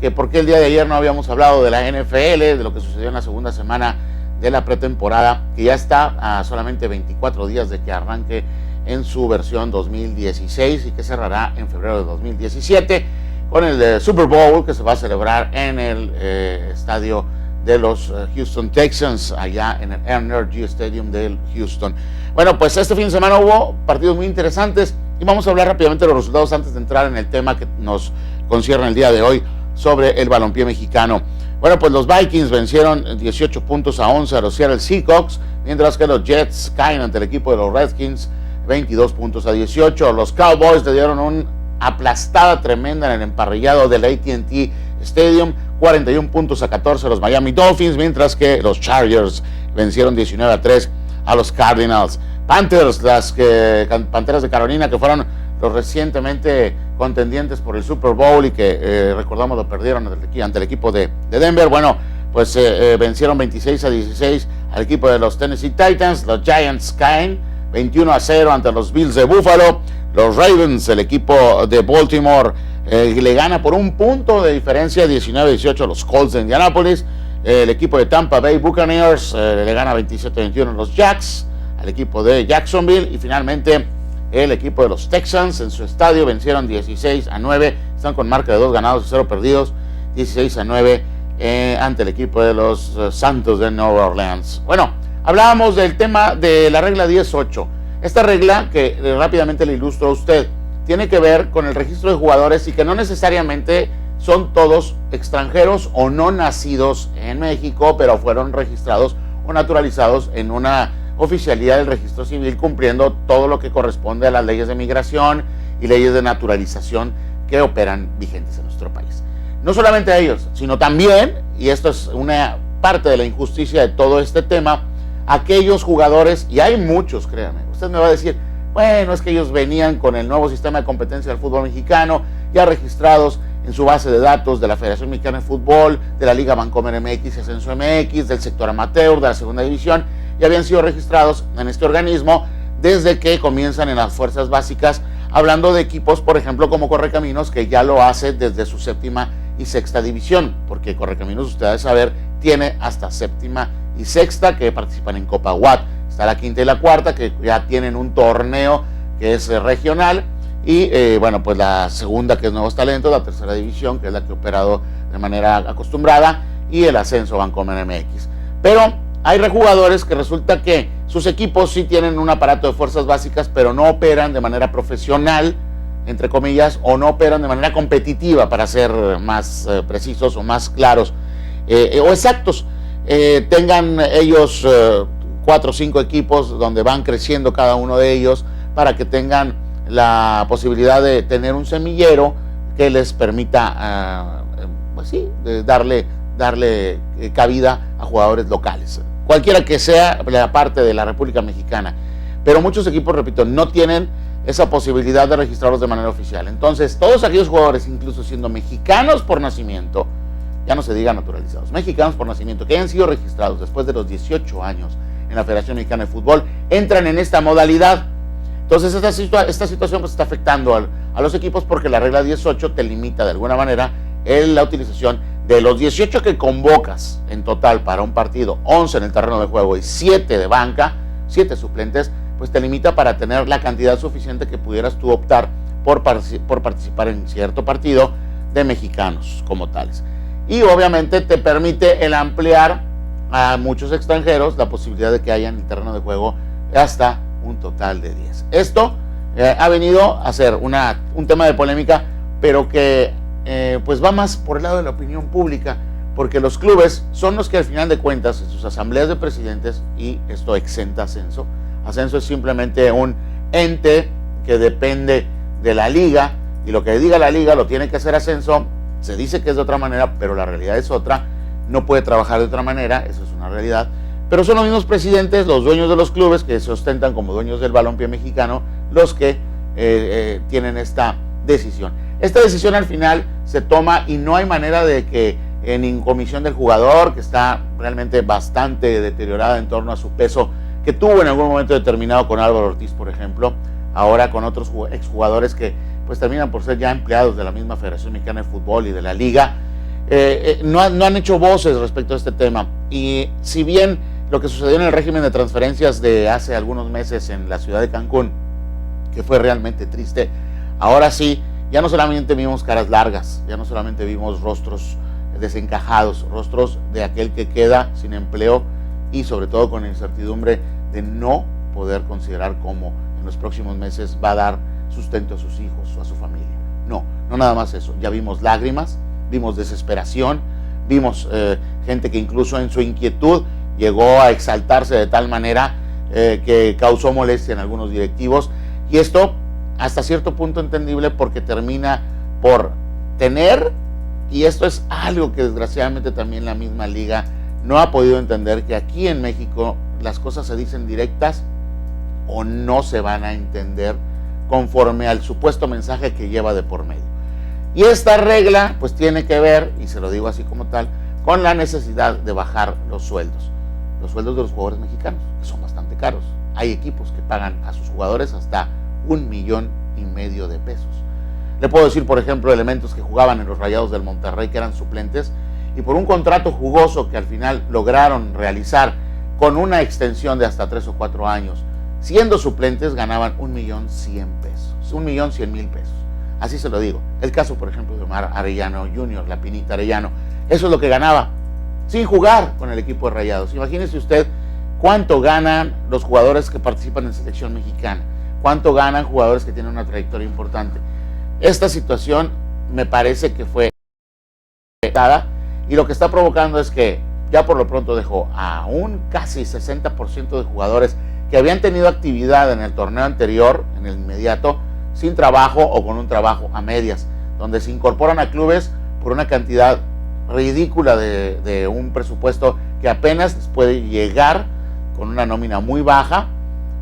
que por qué el día de ayer no habíamos hablado de la NFL, de lo que sucedió en la segunda semana de la pretemporada, que ya está a solamente 24 días de que arranque en su versión 2016 y que cerrará en febrero de 2017 con el Super Bowl que se va a celebrar en el estadio de los Houston Texans, allá en el Energy Stadium del Houston. Bueno, pues este fin de semana hubo partidos muy interesantes y vamos a hablar rápidamente de los resultados antes de entrar en el tema que nos concierne el día de hoy sobre el balompié mexicano. Bueno, pues los Vikings vencieron 18-11 a los Seattle Seahawks, mientras que los Jets caen ante el equipo de los Redskins 22-18. Los Cowboys le dieron una aplastada tremenda en el emparrillado del AT&T Stadium, 41-14 a los Miami Dolphins, mientras que los Chargers vencieron 19-3 a los Cardinals. Panteras de Carolina, que fueron los recientemente contendientes por el Super Bowl y que recordamos lo perdieron ante el equipo de Denver. Bueno, pues vencieron 26-16 al equipo de los Tennessee Titans. Los Giants caen 21-0 ante los Bills de Buffalo. Los Ravens, el equipo de Baltimore, le gana por un punto de diferencia 19-18 a los Colts de Indianapolis. El equipo de Tampa Bay Buccaneers le gana 27-21 a los Jacks, al equipo de Jacksonville. Y finalmente el equipo de los Texans en su estadio vencieron 16-9. Están con marca de 2 ganados y 0 perdidos. 16-9 ante el equipo de los Santos de Nueva Orleans. Bueno, hablábamos del tema de la regla 10-8. Esta regla, que rápidamente le ilustro a usted, tiene que ver con el registro de jugadores y que no necesariamente son todos extranjeros o no nacidos en México, pero fueron registrados o naturalizados en una oficialía del registro civil, cumpliendo todo lo que corresponde a las leyes de migración y leyes de naturalización que operan vigentes en nuestro país. No solamente a ellos, sino también, y esto es una parte de la injusticia de todo este tema, aquellos jugadores, y hay muchos, créanme, usted me va a decir, bueno, es que ellos venían con el nuevo sistema de competencia del fútbol mexicano, ya registrados en su base de datos de la Federación Mexicana de Fútbol, de la Liga Bancomer MX y Ascenso MX, del sector amateur, de la segunda división, y habían sido registrados en este organismo desde que comienzan en las fuerzas básicas, hablando de equipos, por ejemplo, como Correcaminos, que ya lo hace desde su séptima y sexta división, porque Correcaminos, usted debe saber, tiene hasta séptima y sexta que participan en Copa UAT. Está la quinta y la cuarta que ya tienen un torneo que es regional y bueno, pues la segunda, que es Nuevos Talentos, la tercera división, que es la que ha operado de manera acostumbrada, y el Ascenso Bancomer MX. Pero hay rejugadores que resulta que sus equipos sí tienen un aparato de fuerzas básicas, pero no operan de manera profesional, entre comillas, o no operan de manera competitiva, para ser más precisos o más claros o exactos. Tengan ellos 4 o 5 equipos donde van creciendo cada uno de ellos para que tengan la posibilidad de tener un semillero que les permita pues sí, darle cabida a jugadores locales, cualquiera que sea la parte de la República Mexicana. Pero muchos equipos, repito, no tienen esa posibilidad de registrarlos de manera oficial. Entonces, todos aquellos jugadores, incluso siendo mexicanos por nacimiento, ya no se diga naturalizados, mexicanos por nacimiento, que hayan sido registrados después de los 18 años en la Federación Mexicana de Fútbol, entran en esta modalidad. Entonces esta situación pues está afectando a los equipos, porque la regla 18 te limita de alguna manera en la utilización de los 18 que convocas en total para un partido, 11 en el terreno de juego y 7 de banca, 7 suplentes, pues te limita para tener la cantidad suficiente que pudieras tú optar por participar en cierto partido de mexicanos como tales. Y obviamente te permite el ampliar a muchos extranjeros la posibilidad de que haya en el terreno de juego hasta un total de 10. Esto ha venido a ser un tema de polémica, pero que pues va más por el lado de la opinión pública, porque los clubes son los que al final de cuentas en sus asambleas de presidentes, y esto exenta Ascenso. Ascenso es simplemente un ente que depende de la liga, y lo que diga la liga lo tiene que hacer Ascenso. Se dice que es de otra manera, pero la realidad es otra. No puede trabajar de otra manera, eso es una realidad. Pero son los mismos presidentes, los dueños de los clubes, que se ostentan como dueños del balompié mexicano, los que tienen esta decisión. Esta decisión al final se toma y no hay manera de que en incomisión del jugador, que está realmente bastante deteriorada en torno a su peso que tuvo en algún momento determinado con Álvaro Ortiz, por ejemplo, ahora con otros exjugadores que pues terminan por ser ya empleados de la misma Federación Mexicana de Fútbol y de la Liga. no han hecho voces respecto a este tema. Y si bien lo que sucedió en el régimen de transferencias de hace algunos meses en la ciudad de Cancún, que fue realmente triste, ahora sí, ya no solamente vimos caras largas, ya no solamente vimos rostros desencajados, rostros de aquel que queda sin empleo y sobre todo con la incertidumbre de no poder considerar cómo en los próximos meses va a dar sustento a sus hijos o a su familia. No nada más eso, ya vimos lágrimas, vimos desesperación, vimos gente que incluso en su inquietud llegó a exaltarse de tal manera que causó molestia en algunos directivos, y esto hasta cierto punto entendible porque termina por tener, y esto es algo que desgraciadamente también la misma liga no ha podido entender, que aquí en México las cosas se dicen directas o no se van a entender conforme al supuesto mensaje que lleva de por medio. Y esta regla pues tiene que ver, y se lo digo así como tal, con la necesidad de bajar los sueldos de los jugadores mexicanos, que son bastante caros. Hay equipos que pagan a sus jugadores hasta 1,5 millones de pesos. Le puedo decir, por ejemplo, elementos que jugaban en los Rayados del Monterrey, que eran suplentes, y por un contrato jugoso que al final lograron realizar con una extensión de hasta 3 o 4 años, siendo suplentes ganaban 1,100,000 pesos, 1,100,000 pesos. Así se lo digo. El caso, por ejemplo, de Omar Arellano Jr., la Pinita Arellano, eso es lo que ganaba sin jugar con el equipo de Rayados. Imagínese usted cuánto ganan los jugadores que participan en selección mexicana, cuánto ganan jugadores que tienen una trayectoria importante. Esta situación me parece que fue dada, y lo que está provocando es que ya por lo pronto dejó a un casi 60% de jugadores que habían tenido actividad en el torneo anterior, en el inmediato, sin trabajo o con un trabajo a medias, donde se incorporan a clubes por una cantidad ridícula de un presupuesto que apenas les puede llegar con una nómina muy baja,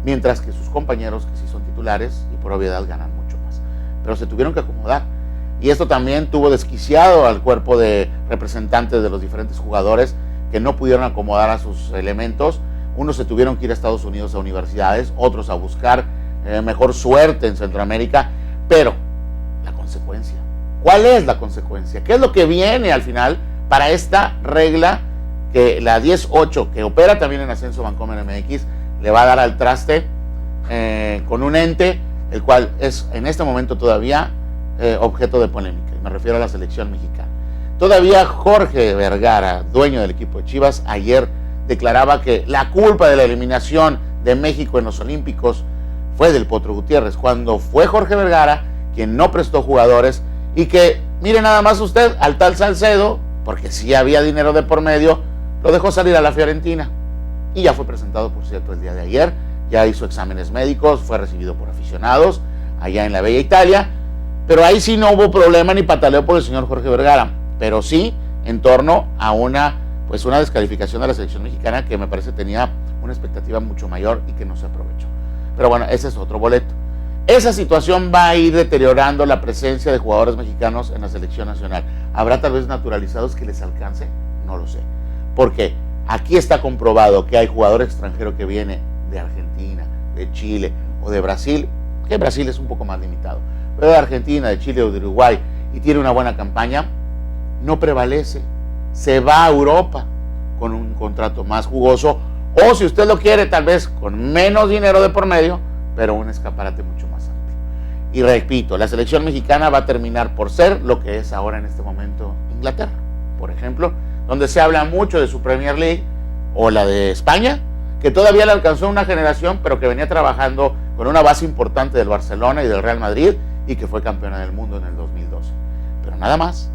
mientras que sus compañeros que sí son titulares y por obviedad ganan mucho más. Pero se tuvieron que acomodar, y esto también tuvo desquiciado al cuerpo de representantes de los diferentes jugadores que no pudieron acomodar a sus elementos. Unos se tuvieron que ir a Estados Unidos a universidades, otros a buscar mejor suerte en Centroamérica. Pero la consecuencia, ¿cuál es la consecuencia? ¿Qué es lo que viene al final para esta regla que la 10.8, que opera también en Ascenso Bancomer MX, le va a dar al traste con un ente el cual es en este momento todavía objeto de polémica? Y me refiero a la selección mexicana. Todavía Jorge Vergara, dueño del equipo de Chivas, ayer declaraba que la culpa de la eliminación de México en los Olímpicos fue del Potro Gutiérrez, cuando fue Jorge Vergara quien no prestó jugadores, y que, mire nada más usted, al tal Salcedo, porque sí había dinero de por medio, lo dejó salir a la Fiorentina, y ya fue presentado, por cierto, el día de ayer, ya hizo exámenes médicos, fue recibido por aficionados allá en la bella Italia, pero ahí sí no hubo problema ni pataleo por el señor Jorge Vergara, pero sí en torno a una descalificación de la selección mexicana que me parece tenía una expectativa mucho mayor y que no se aprovechó. Pero bueno, ese es otro boleto. Esa situación va a ir deteriorando la presencia de jugadores mexicanos en la selección nacional. ¿Habrá tal vez naturalizados que les alcance? No lo sé. Porque aquí está comprobado que hay jugador extranjero que viene de Argentina, de Chile o de Brasil, que Brasil es un poco más limitado, pero de Argentina, de Chile o de Uruguay, y tiene una buena campaña, no prevalece, se va a Europa con un contrato más jugoso, o si usted lo quiere, tal vez con menos dinero de por medio, pero un escaparate mucho más amplio. Y repito, la selección mexicana va a terminar por ser lo que es ahora en este momento Inglaterra, por ejemplo, donde se habla mucho de su Premier League, o la de España, que todavía le alcanzó una generación, pero que venía trabajando con una base importante del Barcelona y del Real Madrid, y que fue campeona del mundo en el 2012. Pero nada más.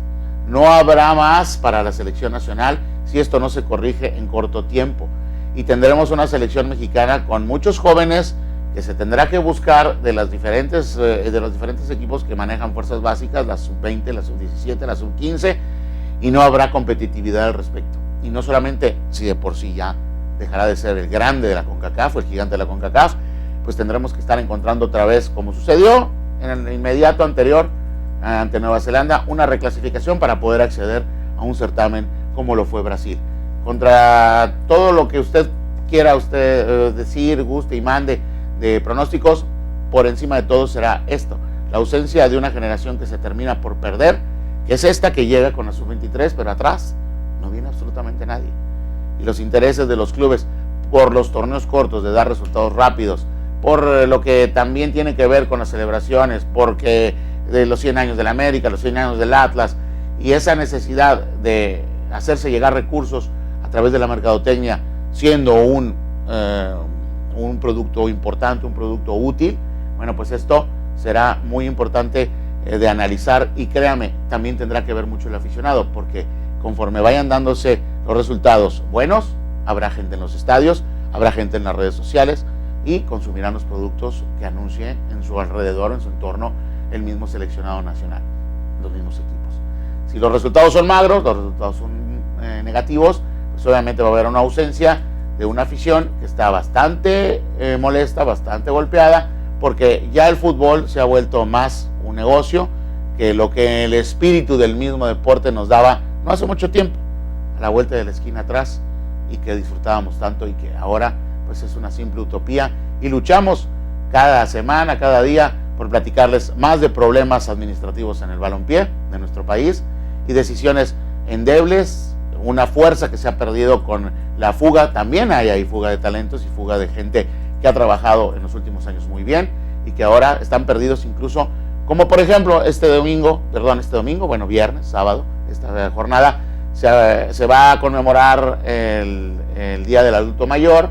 No habrá más para la selección nacional si esto no se corrige en corto tiempo. Y tendremos una selección mexicana con muchos jóvenes que se tendrá que buscar de los diferentes equipos que manejan fuerzas básicas, la sub-20, la sub-17, la sub-15, y no habrá competitividad al respecto. Y no solamente si de por sí ya dejará de ser el grande de la CONCACAF o el gigante de la CONCACAF, pues tendremos que estar encontrando otra vez, como sucedió en el inmediato anterior ante Nueva Zelanda, una reclasificación para poder acceder a un certamen como lo fue Brasil. Contra todo lo que usted quiera decir, guste y mande de pronósticos, por encima de todo será esto: la ausencia de una generación que se termina por perder, que es esta que llega con la sub-23, pero atrás no viene absolutamente nadie. Y los intereses de los clubes por los torneos cortos, de dar resultados rápidos, por lo que también tiene que ver con las celebraciones, porque de los 100 años del América, los 100 años del Atlas, y esa necesidad de hacerse llegar recursos a través de la mercadotecnia, siendo un producto importante, un producto útil, bueno, pues esto será muy importante de analizar, y créame, también tendrá que ver mucho el aficionado, porque conforme vayan dándose los resultados buenos, habrá gente en los estadios, habrá gente en las redes sociales y consumirán los productos que anuncie en su alrededor, en su entorno, el mismo seleccionado nacional, los mismos equipos. Si los resultados son magros, los resultados son negativos, pues obviamente va a haber una ausencia de una afición que está bastante molesta, bastante golpeada, porque ya el fútbol se ha vuelto más un negocio que lo que el espíritu del mismo deporte nos daba no hace mucho tiempo, a la vuelta de la esquina atrás, y que disfrutábamos tanto y que ahora pues es una simple utopía, y luchamos cada semana, cada día por platicarles más de problemas administrativos en el balompié de nuestro país y decisiones endebles, una fuerza que se ha perdido con la fuga. También hay ahí fuga de talentos y fuga de gente que ha trabajado en los últimos años muy bien y que ahora están perdidos, incluso como por ejemplo viernes, sábado, esta jornada se va a conmemorar el Día del Adulto Mayor,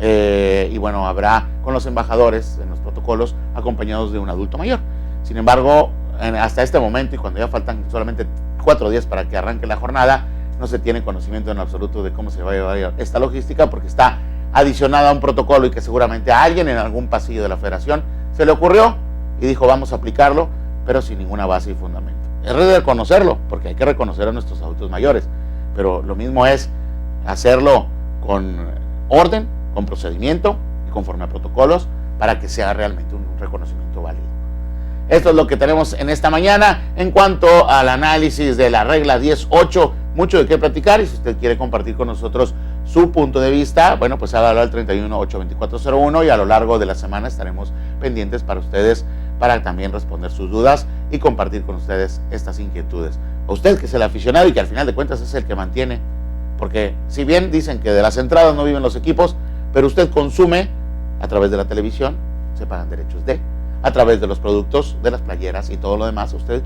y bueno, habrá con los embajadores en los protocolos acompañados de un adulto mayor. Sin embargo, hasta este momento, y cuando ya faltan solamente 4 días para que arranque la jornada, no se tiene conocimiento en absoluto de cómo se va a llevar esta logística, porque está adicionada a un protocolo y que seguramente a alguien en algún pasillo de la federación se le ocurrió y dijo vamos a aplicarlo, pero sin ninguna base y fundamento. Es de reconocerlo, porque hay que reconocer a nuestros adultos mayores, pero lo mismo es hacerlo con orden, con procedimiento y conforme a protocolos, para que sea realmente un reconocimiento válido. Esto es lo que tenemos en esta mañana en cuanto al análisis de la regla 10.8. Mucho de qué platicar, y si usted quiere compartir con nosotros su punto de vista, bueno, pues hágalo al 31-824-01, y a lo largo de la semana estaremos pendientes para ustedes, para también responder sus dudas y compartir con ustedes estas inquietudes. A usted, que es el aficionado y que al final de cuentas es el que mantiene, porque si bien dicen que de las entradas no viven los equipos, pero usted consume a través de la televisión, se pagan derechos a través de los productos, de las playeras y todo lo demás. Usted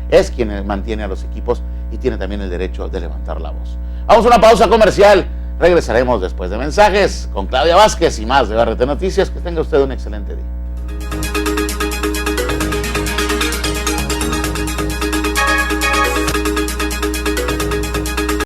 es quien mantiene a los equipos y tiene también el derecho de levantar la voz. Vamos a una pausa comercial, regresaremos después de mensajes con Claudia Vázquez y más de BRT Noticias. Que tenga usted un excelente día.